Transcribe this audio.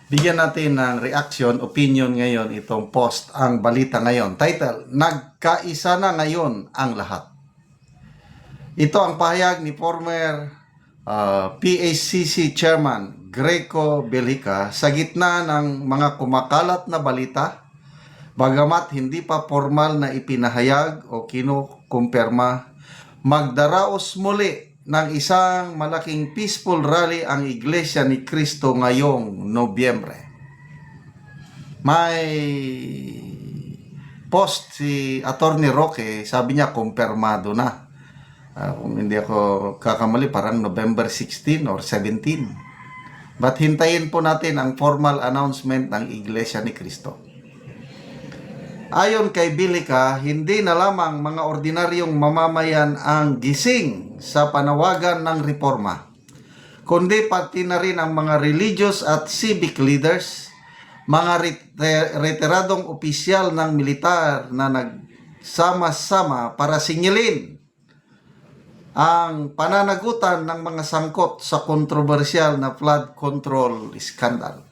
Bigyan natin ng reaction, opinion ngayon itong post, ang balita ngayon. Title, Nagkaisa na ngayon ang lahat. Ito ang pahayag ni former PACC Chairman Greco Belhica sa gitna ng mga kumakalat na balita, bagamat hindi pa formal na ipinahayag o kinukumpirma. Magdaraos muli ng isang malaking peaceful rally ang Iglesia ni Cristo ngayong Nobyembre. May post si Attorney Roque, sabi niya kumpirmado na. Kung hindi ako kakamali, parang November 16 or 17. But hintayin po natin ang formal announcement ng Iglesia ni Cristo. Ayon kay Belhica, hindi na lamang mga ordinaryong mamamayan ang gising sa panawagan ng reforma, kundi pati na rin ang mga religious at civic leaders, mga retiradong opisyal ng militar na nagsama-sama para singilin ang pananagutan ng mga sangkot sa kontrobersyal na flood control scandal.